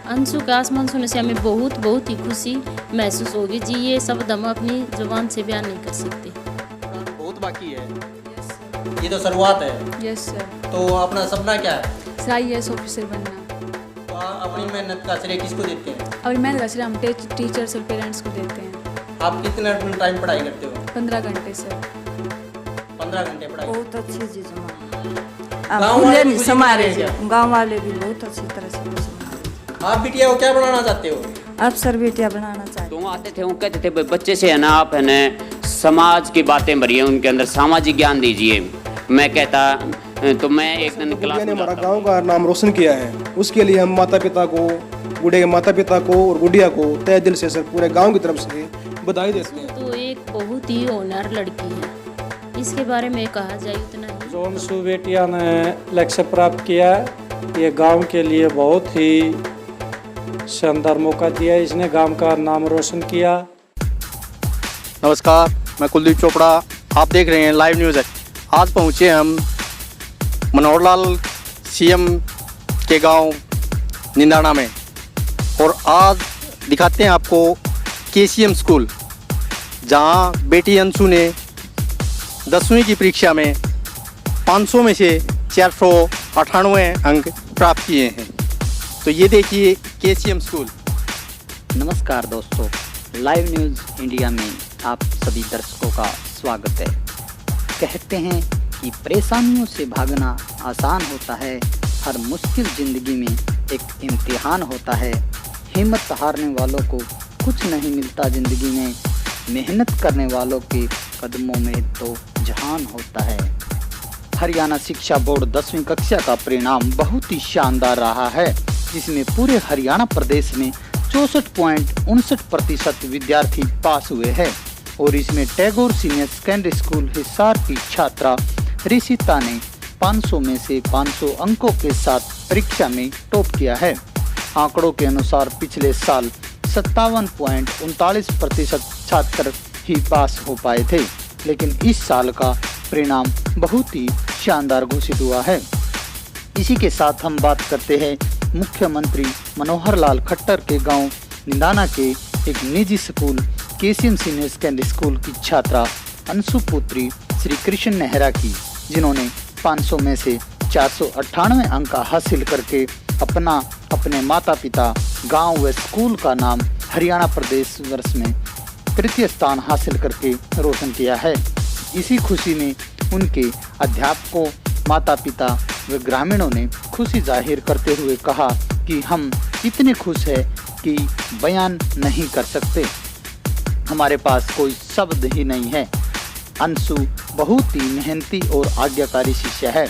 अंशु का आसमान सुनने से हमें बहुत ही खुशी महसूस होगी जी। ये शब्द हम अपनी जुबान से बयान नहीं कर सकते। बहुत बाकी है। ये तो शुरुआत है। Yes sir. तो अपना सपना क्या है? IAS ऑफिसर बनना। तो अपनी मेहनत का श्रेय किसको देते हैं? और मेहनत का श्रेय हम टीचर्स और पेरेंट्स को देते हैं। आप कितना टाइम पढ़ाई करते हो? 15 घंटे सर। 15 घंटे पढ़ाई। बहुत अच्छी चीज गाँव वाले भी खुशी मना रहे हैं क्या? गाँव वाले भी बहुत अच्छी तरह से खुशी मना रहे हैं। आप बिटिया को क्या बनाना चाहते हो? अफसर बेटिया बनाना चाहते तो आते थे वो कहते थे बच्चे से है ना आप है ना समाज की बातें भरिए, उनके अंदर सामाजिक ज्ञान दीजिए। मैं कहता तो मैं एक दिन क्लास में हमारा गांव का नाम रोशन किया है, उसके लिए हम माता पिता को, गुड़िया के माता पिता को और गुड़िया को तहे दिल से सर पूरे गांव की तरफ से बधाई देते हैं। तो एक बहुत ही होनहार लड़की है, इसके बारे में कहा जाए उतना ही। जो अंशु बेटिया ने लक्ष्य प्राप्त किया, ये गांव के लिए बहुत ही शानदार मौका दिया। इसने गांव का नाम रोशन किया। नमस्कार, मैं कुलदीप चोपड़ा, आप देख रहे हैं लाइव न्यूज़ है। आज पहुंचे हम मनोहर लाल CM के गांव निंदाना में और आज दिखाते हैं आपको KCM स्कूल, जहां बेटी अंशु ने 10वीं की परीक्षा में 500 में से 498 अंक प्राप्त किए हैं। तो ये देखिए KCM स्कूल। नमस्कार दोस्तों, लाइव न्यूज़ इंडिया में आप सभी दर्शकों का स्वागत है। कहते हैं कि परेशानियों से भागना आसान होता है, हर मुश्किल ज़िंदगी में एक इम्तिहान होता है। हिम्मत हारने वालों को कुछ नहीं मिलता ज़िंदगी में, मेहनत करने वालों के कदमों में तो जहान होता है। हरियाणा शिक्षा बोर्ड 10वीं कक्षा का परिणाम बहुत ही शानदार रहा है, जिसमें पूरे हरियाणा प्रदेश में 64.59% विद्यार्थी पास हुए हैं और इसमें Tagore senior secondary school Hisar की छात्रा ऋषिता ने 500 में से 500 अंकों के साथ परीक्षा में टॉप किया है। आंकड़ों के अनुसार पिछले साल 57.39% छात्र ही पास हो पाए थे, लेकिन इस साल का परिणाम बहुत ही शानदार घोषित हुआ है। इसी के साथ हम बात करते हैं मुख्यमंत्री मनोहर लाल खट्टर के गांव निंदाना के एक निजी school KCM senior secondary school की छात्रा अंशु पुत्री श्री कृष्ण नेहरा की, जिन्होंने 500 में से 498 अंक हासिल करके अपने माता पिता, गांव व स्कूल का नाम हरियाणा प्रदेश वर्ष में तृतीय स्थान हासिल करके रोशन किया है। इसी खुशी में उनके अध्यापकों, माता पिता व ग्रामीणों ने खुशी जाहिर करते हुए कहा कि हम इतने खुश हैं कि बयान नहीं कर सकते, हमारे पास कोई शब्द ही नहीं है। अंशु बहुत ही मेहनती और आज्ञाकारी शिष्य है।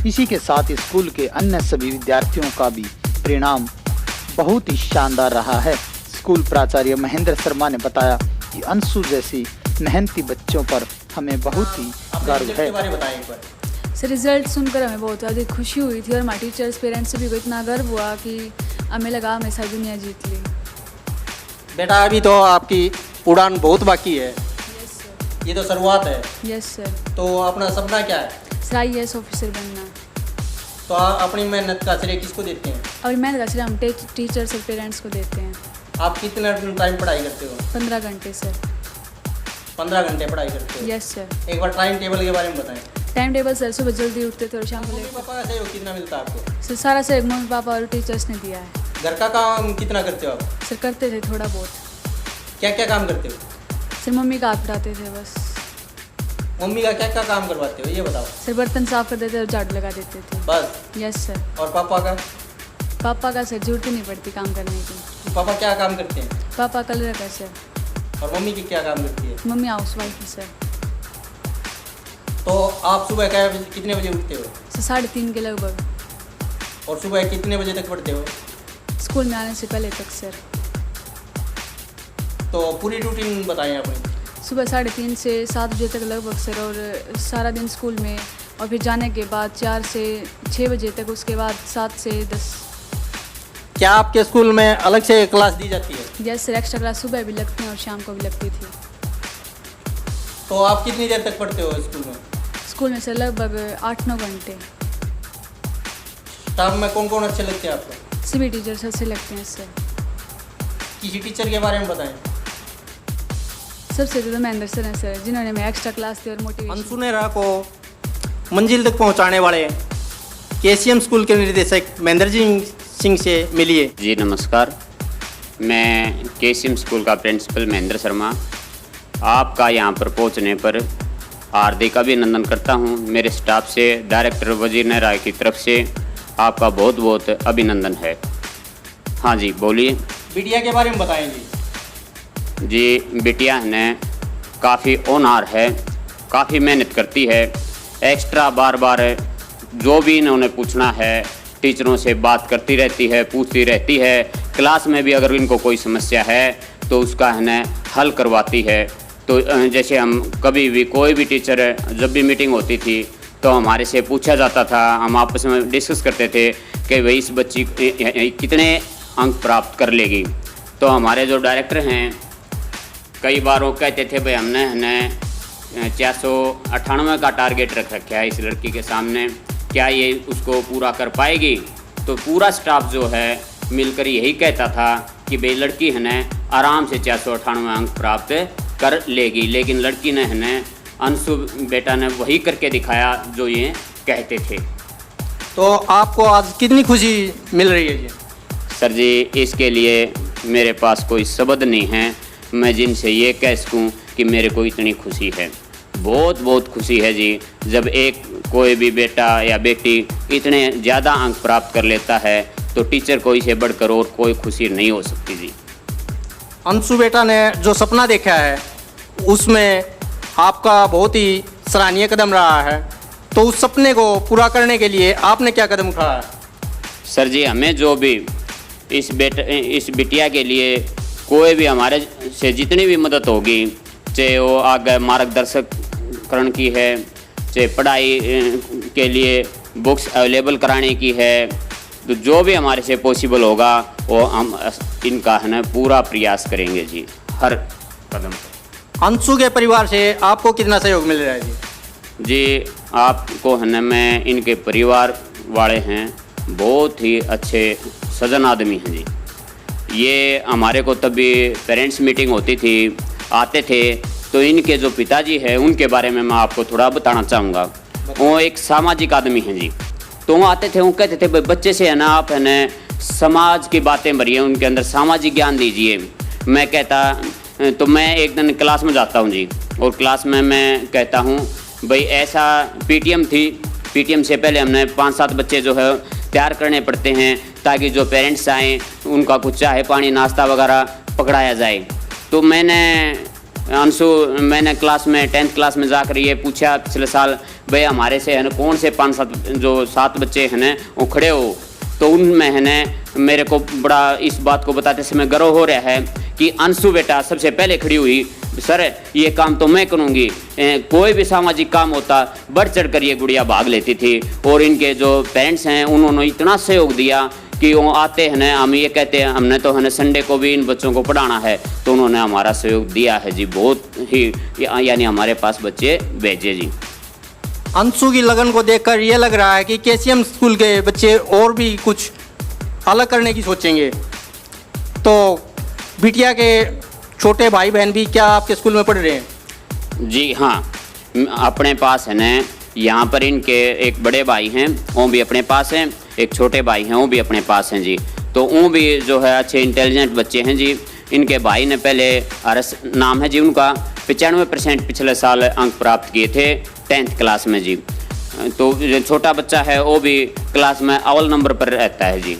इसी के साथ स्कूल के अन्य सभी विद्यार्थियों का भी परिणाम बहुत ही शानदार रहा है। स्कूल प्राचार्य महेंद्र शर्मा ने बताया कि अंशु जैसी मेहनती बच्चों पर हमें बहुत ही गर्व है। सर रिजल्ट सुनकर हमें बहुत ज़्यादा खुशी हुई थी और हमारे टीचर्स पेरेंट्स से भी इतना गर्व हुआ कि हमें लगा हमें सारी दुनिया जीत ली। बेटा अभी तो आपकी उड़ान बहुत बाकी है। Yes sir. ये तो शुरुआत है। Yes sir. तो अपना सपना क्या है? IAS ऑफिसर बनना। तो अपनी मेहनत का श्रेय किसको देते हैं? और मेहनत का श्रेय हम टीचर्स और पेरेंट्स को देते हैं। आप कितना टाइम पढ़ाई करते हो? 15 घंटे सर। 15 घंटे पढ़ाई करते हो? Yes sir. एक बार टाइम टेबल के बारे में बताएं। टाइम टेबल सर सुबह जल्दी उठते थे और शाम को मम्मी पापा का सहयोग कितना मिलता है आपको? सर सारा सहयोग मम्मी पापा और टीचर्स ने दिया है। घर का काम कितना करते हो आप? सर करते थे थोड़ा बहुत। क्या क्या काम करते हो? सर मम्मी का हाथ उठाते थे बस। मम्मी का क्या क्या काम करवाते हो ये बताओ? सर बर्तन साफ कर देते और झाड़ू लगा देते थे बस। Yes sir. और पापा का? पापा का सर जरूरत ही नहीं पड़ती काम करने की। पापा क्या काम करते हैं? पापा कलर का सर। और मम्मी की क्या काम करती है? मम्मी हाउस वाइफ है सर। तो आप सुबह कितने बजे उठते हो? सर 3:30 के लगभग। और सुबह कितने बजे तक पढ़ते हो? स्कूल में आने से पहले तक सर। तो पूरी रूटीन बताएं अपनी। सुबह 3:30 से 7 बजे तक लगभग सर, और सारा दिन स्कूल में, और फिर जाने के बाद 4 से 6 बजे तक, उसके बाद 7 से 10। क्या आपके स्कूल में अलग से क्लास दी जाती है? यस सर, एक्स्ट्रा क्लास सुबह भी लगती हैं और शाम को भी लगती थी। तो आप कितनी देर तक पढ़ते हो स्कूल में? स्कूल में सर लगभग 8-9 घंटे। स्टाफ में कौन कौन अच्छे लगते हैं आपको? सभी टीचर्स अच्छे लगते हैं इससे। किसी टीचर के बारे में बताएं। सबसे ज़्यादा महेंद्र सर हैं सर, जिन्होंने हमें एक्स्ट्रा क्लास दी और मोटिवेशन। अंशु नेहरा को मंजिल तक पहुंचाने वाले केसीएम स्कूल के निर्देशक महेंद्र सिंह से मिलिए। जी नमस्कार, मैं केसीएम स्कूल का प्रिंसिपल महेंद्र शर्मा आपका यहाँ पर पहुँचने पर हार्दिक अभिनंदन करता हूँ। मेरे स्टाफ से डायरेक्टर वजीर नेहरा की तरफ से आपका बहुत बहुत अभिनंदन है। हाँ जी बोलिए। बिटिया के बारे में बताएंगे। जी बिटिया ने काफ़ी होनहार है, काफ़ी मेहनत करती है, एक्स्ट्रा बार बार जो भी इन्होंने पूछना है टीचरों से बात करती रहती है, पूछती रहती है। क्लास में भी अगर इनको कोई समस्या है तो उसका है ना हल करवाती है। तो जैसे हम कभी भी कोई भी टीचर जब भी मीटिंग होती थी तो हमारे से पूछा जाता था, हम आपस में डिस्कस करते थे कि भाई इस बच्ची कितने अंक प्राप्त कर लेगी। तो हमारे जो डायरेक्टर हैं कई बार वो कहते थे भाई हमने 498 का टारगेट रख रखा है इस लड़की के सामने, क्या ये उसको पूरा कर पाएगी। तो पूरा स्टाफ जो है मिलकर यही कहता था कि भाई लड़की है ना आराम से 498 अंक प्राप्त कर लेगी। लेकिन लड़की ने है ना अंशु बेटा ने वही करके दिखाया जो ये कहते थे। तो आपको आज कितनी खुशी मिल रही है जी? सर जी इसके लिए मेरे पास कोई शब्द नहीं है, मैं जिनसे ये कह सकूँ कि मेरे को इतनी खुशी है। बहुत बहुत खुशी है जी, जब एक कोई भी बेटा या बेटी इतने ज़्यादा अंक प्राप्त कर लेता है तो टीचर को इसे बढ़कर और कोई खुशी नहीं हो सकती जी। अंशु बेटा ने जो सपना देखा है उसमें आपका बहुत ही सराहनीय कदम रहा है, तो उस सपने को पूरा करने के लिए आपने क्या कदम उठाया? सर जी हमें जो भी इस बिटिया के लिए कोई भी हमारे से जितनी भी मदद होगी, चाहे वो आगे मार्गदर्शकरण की है, चाहे पढ़ाई के लिए बुक्स अवेलेबल कराने की है, तो जो भी हमारे से पॉसिबल होगा वो हम इनका है ना पूरा प्रयास करेंगे जी हर कदम पर। अंशु के परिवार से आपको कितना सहयोग मिल रहा है जी? जी आपको है ना मैं इनके परिवार वाले हैं बहुत ही अच्छे सजन आदमी हैं जी। ये हमारे को तभी पेरेंट्स मीटिंग होती थी आते थे तो इनके जो पिताजी हैं उनके बारे में मैं आपको थोड़ा बताना चाहूँगा। वो एक सामाजिक आदमी हैं जी। तो वो आते थे, वो कहते थे भाई बच्चे से है ना आप है ना समाज की बातें भरिए, उनके अंदर सामाजिक ज्ञान दीजिए। मैं कहता तो मैं एक दिन क्लास में जाता हूँ जी, और क्लास में मैं कहता हूँ भाई ऐसा पीटीएम थी, पीटीएम से पहले हमने 5-7 बच्चे जो है तैयार करने पड़ते हैं ताकि जो पेरेंट्स आएँ उनका कुछ चाहे पानी नाश्ता वगैरह पकड़ाया जाए। तो मैंने क्लास में 10th क्लास में जाकर ये पूछा पिछले साल भाई हमारे से है ना कौन से 7 बच्चे हैं ना वो खड़े हो। तो उनमें है ना मेरे को बड़ा इस बात को बताते समय गर्व हो रहा है कि अंशु बेटा सबसे पहले खड़ी हुई, सर ये काम तो मैं करूँगी। कोई भी सामाजिक काम होता बढ़ चढ़ कर ये गुड़िया भाग लेती थी, और इनके जो पेरेंट्स हैं उन्होंने इतना सहयोग दिया कि वो आते हैं ना, हम ये कहते हैं हमने तो है ना संडे को भी इन बच्चों को पढ़ाना है, तो उन्होंने हमारा सहयोग दिया है जी बहुत ही, यानी हमारे पास बच्चे भेजे जी। अंशु की लगन को देखकर ये लग रहा है कि केसीएम स्कूल के बच्चे और भी कुछ अलग करने की सोचेंगे। तो बिटिया के छोटे भाई बहन भी क्या आपके स्कूल में पढ़ रहे हैं? जी हाँ, अपने पास है ना यहाँ पर इनके एक बड़े भाई हैं वो भी अपने पास हैं, एक छोटे भाई हैं वो भी अपने पास हैं जी। तो वो भी जो है अच्छे इंटेलिजेंट बच्चे हैं जी। इनके भाई ने पहले आरएस नाम है जी उनका, 95% पिछले साल अंक प्राप्त किए थे 10th क्लास में जी। तो जो छोटा बच्चा है वो भी क्लास में अव्वल नंबर पर रहता है जी।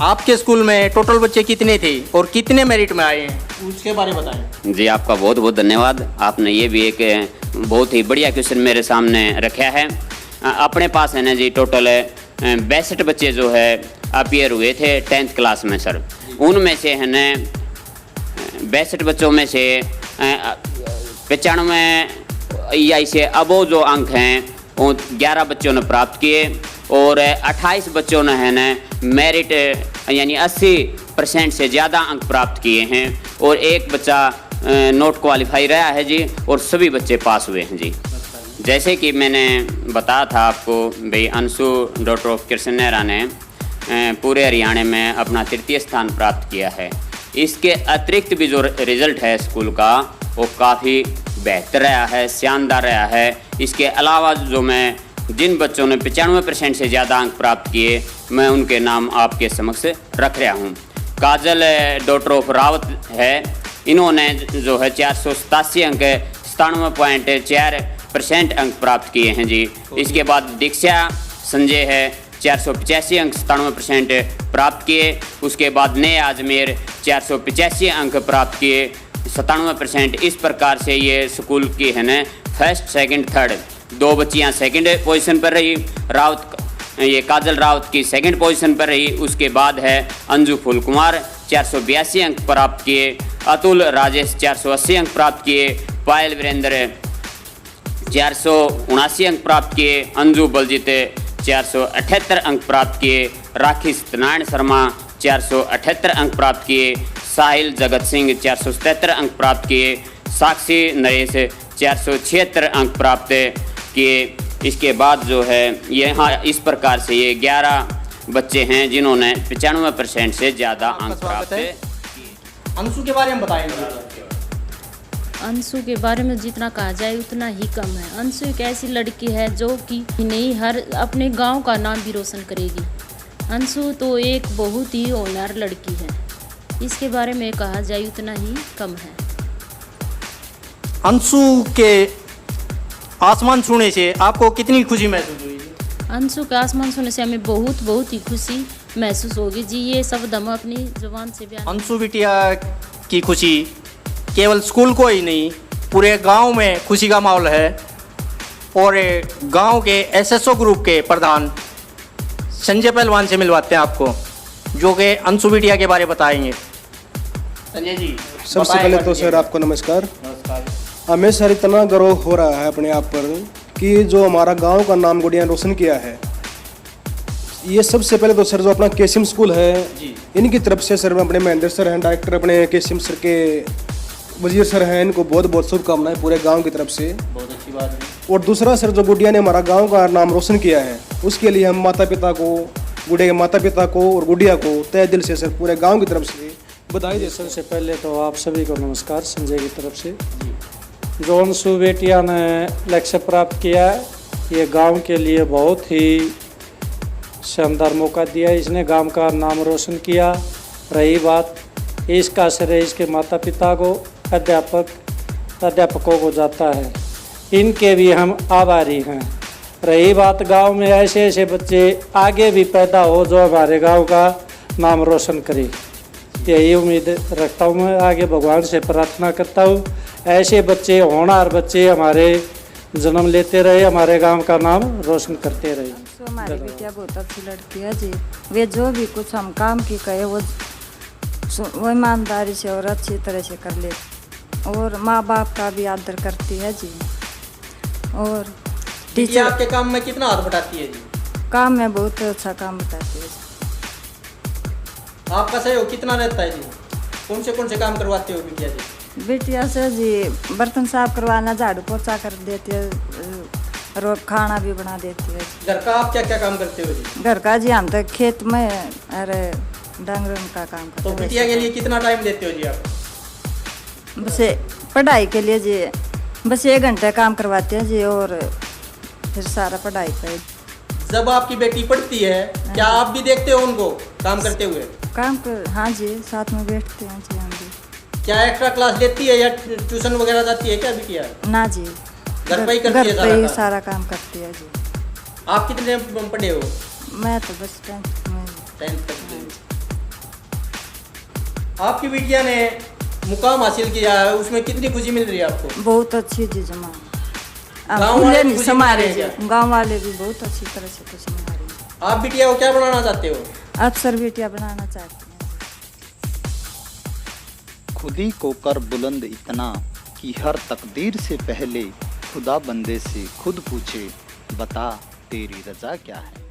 आपके स्कूल में टोटल बच्चे कितने थे और कितने मेरिट में आए हैं उसके बारे में बताएं। जी आपका बहुत बहुत धन्यवाद, आपने ये भी एक बहुत ही बढ़िया क्वेश्चन मेरे सामने रखा है। अपने पास है ना जी टोटल 62 बच्चे जो है अपीयर हुए थे 10th क्लास में सर। उनमें से है ना 62 बच्चों में से 95 या इसे अबो जो अंक हैं वो 11 बच्चों ने प्राप्त किए, और 28 बच्चों ने है ना मेरिट यानी 80% से ज़्यादा अंक प्राप्त किए हैं, और एक बच्चा नोट क्वालिफाई रहा है जी, और सभी बच्चे पास हुए हैं जी। जैसे कि मैंने बताया था आपको भाई अंशु डॉटर ऑफ कृष्ण नेहरा ने पूरे हरियाणा में अपना तृतीय स्थान प्राप्त किया है। इसके अतिरिक्त भी जो रिज़ल्ट है स्कूल का वो काफ़ी बेहतर रहा है, शानदार रहा है। इसके अलावा जो मैं जिन बच्चों ने 95% से ज़्यादा अंक प्राप्त किए, मैं उनके नाम आपके समक्ष रख रहा हूँ। काजल डॉटर ऑफ रावत है, इन्होंने जो है 487 अंक 97.4% अंक प्राप्त किए हैं जी। इसके बाद दीक्षा संजय है, 485 अंक 97% प्राप्त किए। उसके बाद नए आजमेर 485 अंक प्राप्त किए, 97%। इस प्रकार से ये स्कूल की है न फर्स्ट सेकंड थर्ड 2 बच्चियाँ सेकंड पोजीशन पर रही। ये काजल रावत की सेकंड पोजीशन पर रही। उसके बाद है अंजू फूल कुमार 482 अंक प्राप्त किए। अतुल राजेश 480 अंक प्राप्त किए। पायल वीरेंद्र 479 अंक प्राप्त किए। अंजू बलजीत 478 अंक प्राप्त किए। राखी सत्यनारायण शर्मा 478 अंक प्राप्त किए। साहिल जगत सिंह 477 अंक प्राप्त किए। साक्षी नरेश 476 अंक प्राप्त किए। इसके बाद जो है यहाँ इस प्रकार से ये 11 बच्चे हैं जिन्होंने 95% से ज़्यादा अंक प्राप्त किए। अंशु के बारे में बताएंगे। अंशु के बारे में जितना कहा जाए उतना ही कम है। अंशु एक ऐसी लड़की है जो कि नहीं हर अपने गांव का नाम भी रोशन करेगी। अंशु तो एक बहुत ही होनहार लड़की है, इसके बारे में कहा जाए उतना ही कम है। अंशु के आसमान छूने से आपको कितनी खुशी महसूस हुई? अंशु का आसमान छूने से हमें बहुत ही खुशी महसूस होगी जी। ये शब्द हम अपनी जुबान से बयान। अंशु बिटिया की खुशी केवल स्कूल को ही नहीं, पूरे गांव में खुशी का माहौल है। और गांव के एसएसओ ग्रुप के प्रधान संजय पहलवान से मिलवाते हैं आपको, जो कि अंशु बिटिया के बारे में बताएंगे। संजय जी, सबसे पहले तो सर आपको नमस्कार। हमें सर इतना गर्व हो रहा है अपने आप पर कि जो हमारा गांव का नाम गुड़िया रोशन किया है। ये सबसे पहले तो सर जो अपना केसीएम स्कूल है, इनकी तरफ से सर अपने महेंद्र सर हैं, डायरेक्टर अपने केसीएम सर के वजीर सर हैं, इनको बहुत शुभकामनाएं पूरे गांव की तरफ से। बहुत अच्छी बात है। और दूसरा सर जो गुड़िया ने हमारा गांव का नाम रोशन किया है, उसके लिए हम माता पिता को, गुड़िया के माता पिता को और गुड़िया को तहे दिल से सर पूरे गाँव की तरफ से बधाई देते हैं। सबसे पहले तो आप सभी को नमस्कार संजय की तरफ से। जो अंशु बेटिया ने लक्ष्य प्राप्त किया, ये गांव के लिए बहुत ही शानदार मौका दिया। इसने गांव का नाम रोशन किया। रही बात, इसका श्रेय इसके माता पिता को, अध्यापकों को जाता है। इनके भी हम आभारी हैं। रही बात गांव में ऐसे बच्चे आगे भी पैदा हो जो हमारे गांव का नाम रोशन करे, यही उम्मीद रखता हूँ मैं। आगे भगवान से प्रार्थना करता हूँ ऐसे बच्चे, होनहार बच्चे हमारे जन्म लेते रहे, हमारे गांव का नाम रोशन करते रहे। तो हमारी बेटिया बहुत अच्छी लड़की है जी। वे जो भी कुछ हम काम की कहे वो ईमानदारी से और अच्छी तरह से कर ले, और माँ बाप का भी आदर करती है जी। और टीचर आपके काम में कितना हाथ बटाती है जी? काम में बहुत अच्छा काम बताती है जी। आपका सहयोग कितना रहता है जी? कौन से काम करवाते हो बिटिया जी? बेटिया से जी बर्तन साफ करवाना, झाड़ू पोछा कर देती है, और खाना भी बना देती है जी। घर का आप क्या काम करते हो जी? घर का जी हम तो खेत में अरे डांगरों का काम करते तो हैं। बिटिया के लिए कितना टाइम देते हो जी आप? बस पढ़ाई के लिए जी बस 1 घंटा काम करवाते हैं जी, और फिर सारा पढ़ाई पे। जब आपकी बेटी पढ़ती है, क्या आप भी देखते हो उनको काम करते हुए? काम कर, हाँ जी, साथ में बैठते हैं जी हम भी। क्या एक्स्ट्रा क्लास लेती है या ट्यूशन वगैरह जाती है क्या बिटिया? ना जी, घर पे ही करती है घर पे ही सारा काम करती है जी। आप कितने पढ़े हो? मैं तो बस 10th में। 10th तक। आपकी बिटिया ने मुकाम हासिल किया है, उसमें कितनी खुशी मिल रही है आपको? बहुत अच्छी जी जमा। गाँव वाले भी खुशी मना रहे हैं? गाँव वाले भी बहुत अच्छी तरह से खुशी मना रहे हैं। आप बिटिया को क्या बनाना चाहते हो? अफसर बेटिया बनाना चाहती हैं। खुदी को कर बुलंद इतना कि हर तकदीर से पहले खुदा बंदे से खुद पूछे, बता तेरी रजा क्या है।